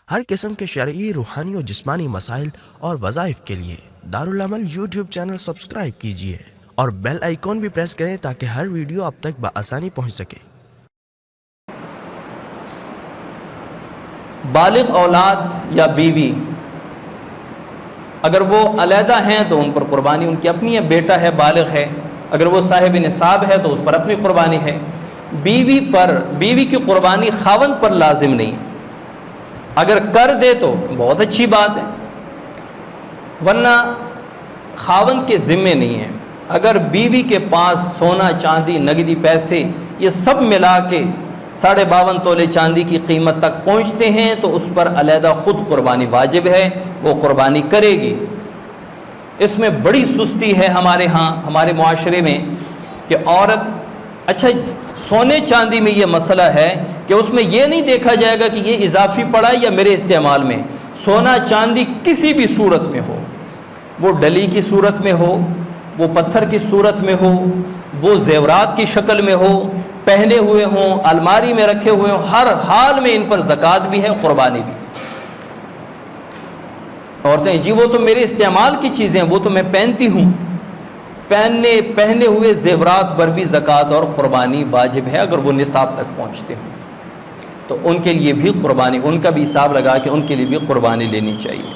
ہر قسم کے شرعی، روحانی اور جسمانی مسائل اور وظائف کے لیے دارالعمل یوٹیوب چینل سبسکرائب کیجیے اور بیل آئیکن بھی پریس کریں تاکہ ہر ویڈیو آپ تک بآسانی پہنچ سکے۔ بالغ اولاد یا بیوی اگر وہ علیحدہ ہیں تو ان پر قربانی ان کی اپنی ہے، بیٹا ہے بالغ ہے، اگر وہ صاحب نصاب ہے تو اس پر اپنی قربانی ہے۔ بیوی کی قربانی خاوند پر لازم نہیں، اگر کر دے تو بہت اچھی بات ہے، ورنہ خاوند کے ذمے نہیں ہے۔ اگر بیوی کے پاس سونا، چاندی، نقدی پیسے یہ سب ملا کے 52.5 تولے چاندی کی قیمت تک پہنچتے ہیں تو اس پر علیحدہ خود قربانی واجب ہے، وہ قربانی کرے گی۔ اس میں بڑی سستی ہے ہمارے ہاں، ہمارے معاشرے میں، کہ عورت، اچھا سونے چاندی میں یہ مسئلہ ہے کہ اس میں یہ نہیں دیکھا جائے گا کہ یہ اضافی پڑا یا میرے استعمال میں۔ سونا چاندی کسی بھی صورت میں ہو، وہ ڈلی کی صورت میں ہو، وہ پتھر کی صورت میں ہو، وہ زیورات کی شکل میں ہو، پہنے ہوئے ہوں، الماری میں رکھے ہوئے ہوں، ہر حال میں ان پر زکوٰۃ بھی ہے، قربانی بھی۔ عورتیں جی وہ تو میرے استعمال کی چیزیں، وہ تو میں پہنتی ہوں، پہنے ہوئے زیورات پر بھی زکوٰۃ اور قربانی واجب ہے اگر وہ نصاب تک پہنچتے ہوں، تو ان کے لیے بھی قربانی، ان کا بھی حساب لگا کے ان کے لیے بھی قربانی لینی چاہیے۔